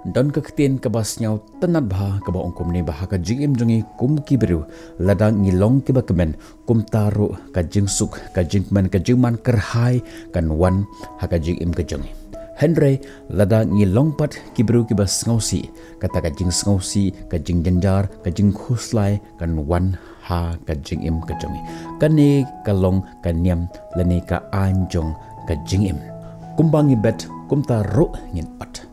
Dan kektin kebas nyau tenat bah keba ongkum ni bah ka jingim jongi kum kibiru ladang ngilong kiba kemen kum taru ka jingsuk ka jingmen ka jingman kerhai kan wan ha ka jingim ka jongi Henry ladang ngilong pat kibiru kibas ngausi kata ka jing ngausi ka jing janjar ka jing khuslai kan wan ha ka jingim ka jongi kani kalong kaniam lani ka anjong ka jingim kumbangi bet kum taru ngin pat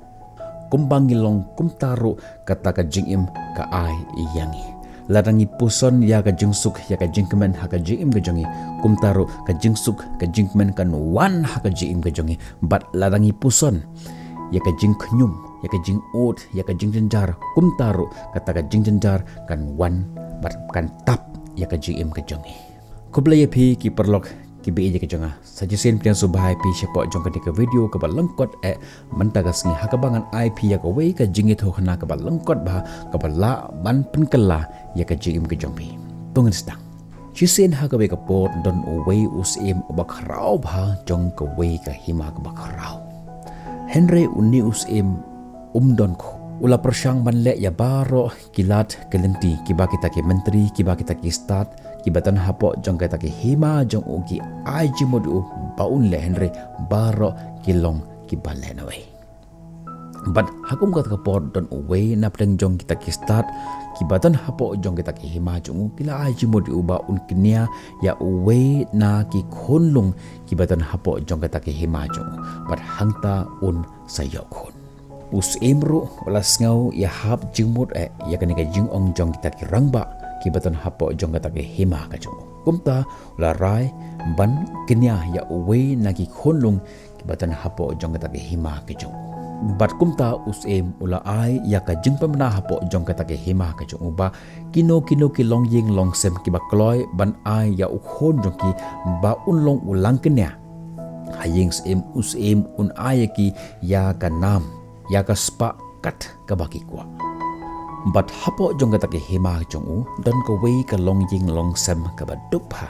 kumbangilong kumtaru kata ka jingim ka ai iyangi ladangi puson ya ka jingsuk ya ka jingkemen ha ka jingim ka jongi kumtaru ka jingsuk ka jingkemen kan wan ha ka jingim ka jongi bat ladangi puson ya ka jingknyum ya ka jingut ya ka jingjenjar kumtaru kata ka jingjenjar kan wan bat kan tap ya ka jingim ka jongi kublaya pi ki perlok kibi je ke jonga sajusin pian subhai pi siapa jong ke video ke balengkot mentagas ni hakabangan IP ya ke wei ke jingit ho khana ke balengkot bah ke bala ban penkela ya ke jingim ke jongpi tungen stang jisin ha ke wei ke pot don wei usim bakrau bah jong ke wei ke hima ke bakrau Henry uni usim don ko ula persyang banle ya baro kilat kelenti kiba kita ke menteri kiba kita ke start kibatan hapok jong kita ke hima jong ugi aji modu baun le Henry baro kilong kibale nawe but hakum kat ke pot don uwe napdeng jong kita ke start kibatan hapok jong kita ke hima jong kila aji modu baun kenia ya uwe na ki khonlung kibatan hapok jong kita ke hima jong but hangta un sayok us emru walas ngau ya hap jingmut ya kani ka jingong jong kita ki rangba kibatan hapo jong kata ke hima ka jong kumta la rai ban kenya ya uwe nagi khonlung kibatan hapo jong kata ke hima ka jong bat kumta us em ula ai ya ka jing pamna hapo jong kata ke hima ka jong ba kino ki long ying long sem ki ba kloi ban ai ya u khon jong ki ba un long ulang kenya haying em us em un ai ki ya ka nam ya ka spa kat ka baki kwa bat hapo jong kata ke hima jong u dan ko wei ka long ying long sem ka badup ha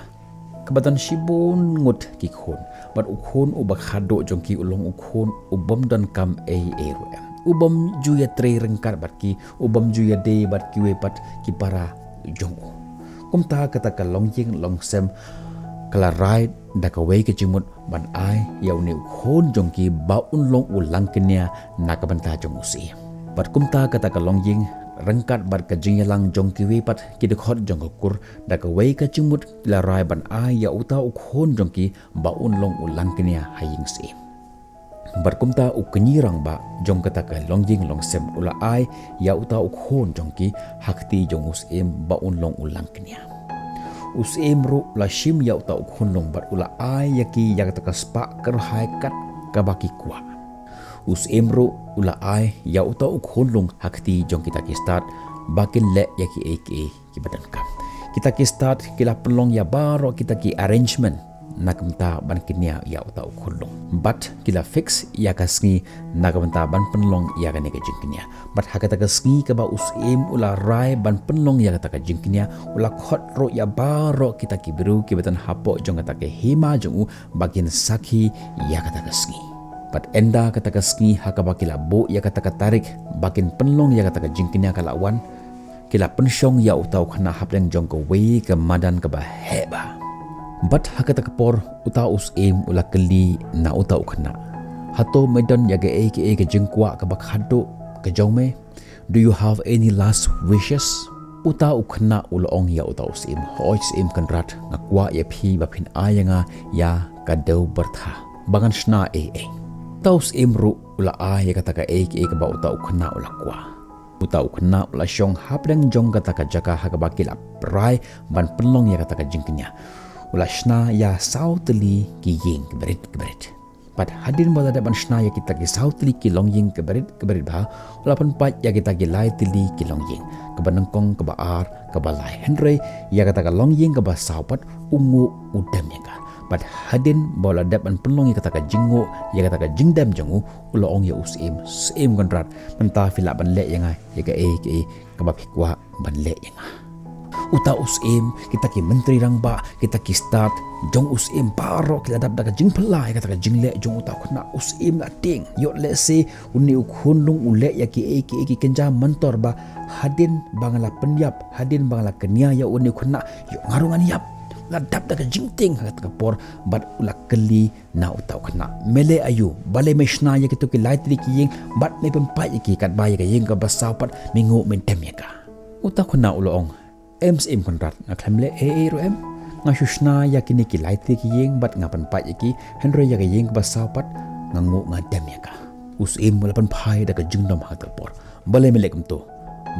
kabatan shibun ngut ki khon bat u khon u bakhado jong ki ulong u khon u bom dan kam ru u bom ju ya tre rengkar bat ki u bom ju ya de bat ki we pat ki para jong u kumta kata ka long ying long sem kala rai da ka wei ke jimut ban ai yau ni khon jong ki ba un long ulang kenya na ka banta jong usi bat kumta kata ka long ying rengkat bat ka jingyalang jong ki we pat ki de khot jong kur da ka wei ka jimut la rai ban ai ya uta u khon jong ki ba un long ulang kenya haying si bat kumta u kenyirang ba jong kata ka long ying long sem ula ai ya uta u khon jong ki hakti jong usim ba un long ulang kenya us emru la shim ya uta khunlong bat ula ai yaki ya kata spa ker hai kat kabaki kwa us emru ula ai ya uta khunlong hakti jong kita ki start bakin le yaki aka ki badan kam kita ki start kila pelong ya baro kita ki arrangement nakamta ban kinya ya uta khunlong but kila fix ya kasngi nakamta ban penlong ya kane ka jingkinya but hakata kasngi ka ba us em ula rai ban penlong ya kata ka jingkinya ula khot ro ya baro kita ki biru ki batan hapo jong kata ke hima jong bagian sakhi ya kata kasngi but enda kata kasngi hakaba kila bo ya kata ka tarik bagian penlong ya kata ka jingkinya kala wan kila pensyong ya uta khana hapleng jong ko we ke madan ka ba heba bat hakata kapor uta us em ula keli na uta ukhna hato medan yaga aka ke jengkwa ka bakhado ka jaume do you have any last wishes uta ukhna ulong ya uta us em hois em kanrat ngakwa ya phi ba phin ayanga ya ka deu bertha bangan shna taus em ru ula ya kata ka aka ka ba uta ukhna ula kwa uta ukhna ula shong hapleng jong kata ka jaka ha ka bakila prai ban penlong ya kata ka jingknya ulashna ya sautli ki ying keberit pat hadin bala ban shna ya kita ki sautli ki long ying keberit ba ulapan pat ya kita ki lai tili ki long ying kebanengkong kebaar kebalai Henry ya kata ka long ying keba saupat ungu udam ya ka pat hadin bala ban penlong ya kata ka jingo ya kata ka jingdam jangu ulong ya usim sim kontrat mentah fila ban le ya nga ya ka kebab hikwa ban le ya nga Uta usim kita ki menteri rang ba kita ki start jong usim paro kita dap daga jing pelai kata ka jing le jong uta kena usim la ting yo let's say uni ukhunlung ule ya ki eki kenja mentor ba hadin bangala penyap hadin bangala kenia ya uni kena yo ngarungan yap la dap daga jing ting kata ka por bat ula keli na uta kena mele ayu bale meshna ya kitu ki lightly ki ying bat me pempai ki kat ba ya ka ying ka basapat mingu mentem ya ka uta kena ulong MSM kontrat na klemle ro em nga shushna yakini ki lightly ki yeng bat ngapan pa yaki henry ya yeng ba sapat ngangu ngadem ya ka usim mulapan phai da ka jingdom ha ta por balai melekum to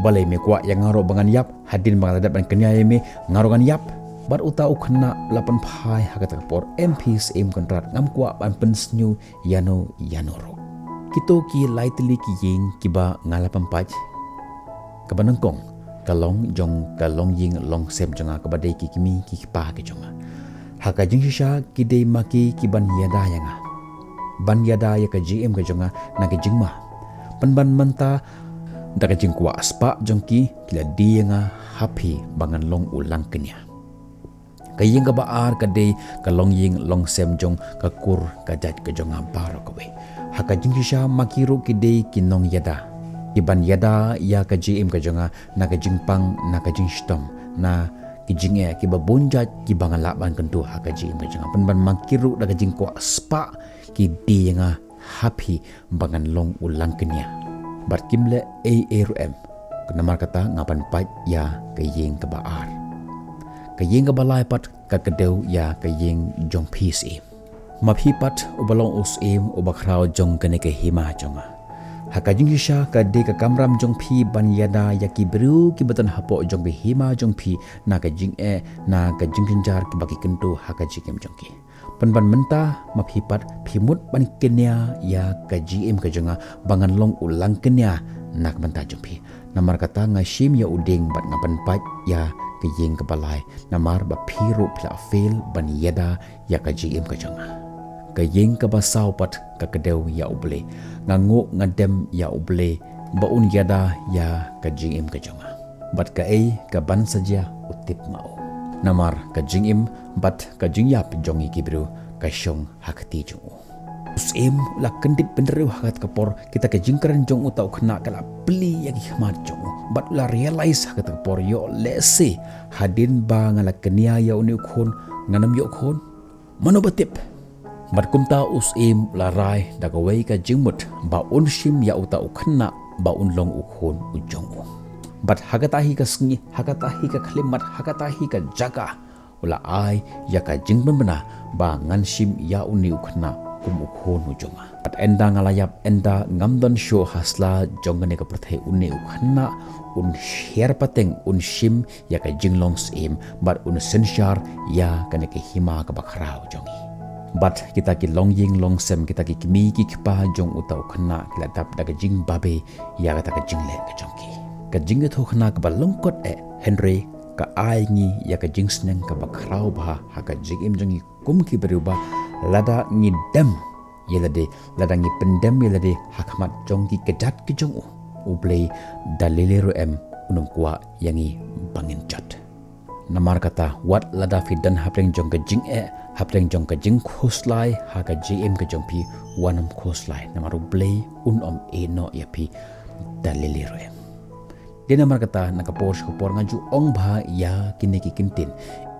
balai me kwa yang ngaro bangan yap hadin bangal da ban kenya me ngaro gan yap bat uta ukhna lapan phai ha ta por MPSM kontrat ngam kwa ban pensnyu yano yanoro kito ki lightly ki yeng kiba ngalapan paj kabanangkong kalong ying long sem jonga ka badai ki kimi ki pa ke jonga haka jing sha ki dei maki ki ban yada yanga ban yada ya ka GM ka jonga na ke jingma ban manta da ka jing kwa aspa jongki kila di yanga happy bangan long ulang kenya ka ying ka baar ka dei kalong ying long sem jong ka kur ka jat ka jonga baro ka we haka jing sha maki ro ki dei ki nong yada iban yada ya ka GM ka jonga na ka jingpang na ka jingstom na ki jinge ki babunjat ki bangala ban kentu ha ka GM ka jonga ban mangkiru da ka jingko spa ki di nga happy bangan long ulang kenya bar kimle ARM kenamar kata ngapan pat ya ka yeng ka baar ka yeng ka balai pat ka kedeu ya ka yeng jong PSM maphi pat ubalong usim ubakrao jong kene ke hima jonga haka jing sha ka de ka kamram jong phi ban yada yaki bru ki batan hapo jong bi hima jong phi na ka jing na ka jing jar ki baki kentu haka jing jong ki ban menta maphi pat phimut ban kenya ya ka GM ka jonga bangan long ulang kenya nak menta jong phi namar kata ngashim ya uding bat ngapan pat ya ka yeng ka balai namar ba phiru phla fail ban yada ya ka GM ka jonga ka yeng ka basau pat ka kedeu ya uble ngangu ngadem ya uble baun yada ya ka jingim ka jonga bat ka ka ban saja utip mau namar ka jingim bat ka jingyap jongi kibru ka syong hakti jungu usim la kendip beneru hakat kapor kita ka jingkaran jong utau kena kala beli ya hikmat jongu bat la realize hakat kapor yo lese hadin ba ngala kenia ya uni khon nganam yo khon manobatip bat kumta usim larai dagawai ka jingmut ba unshim ya uta ukhna ba unlong ukhon ujong bat hagatahi ka sngi hagatahi ka khlimat hagatahi ka jaga ula ai ya ka jingban bana ba nganshim ya uni ukhna kum ukhon ujong bat enda ngalayap enda ngamdan sho hasla jongane ka prathai uni ukhna un share pateng un shim ya ka jinglong sim bat un senshar ya kana ke hima ka bakrao jongi bat kita ki long ying long sem kita ki kimi ki kipa jong utau khna kila dap daga jing babe ya kata ka jingle ka jongki ka jinge tho khna ka balongkot Henry ka ai ngi ya ka jing sneng ka bakrau ba ha ka jing im jongi kum ki beruba lada ngi dem yelade lada ngi pendem yelade hakmat jongki kedat ki jong ublei dalilero unung kwa yangi bangin chat namar kata wat lada fidan hapleng jong ka jing hapleng jong ka jing khoslai ha ka GM ka jong pi wanam khoslai namaru blei no yapi dalilero dia namar kata nakapor skopor ngaju ong bha ya kineki kintin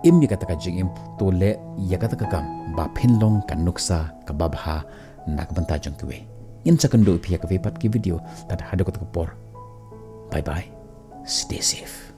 im ni kata ka GM tole ya kata ka kam ba phinlong kan nuksa ka babha nak banta jong kwe in sakando pi ka vepat ki video tat hado ko bye bye stay safe.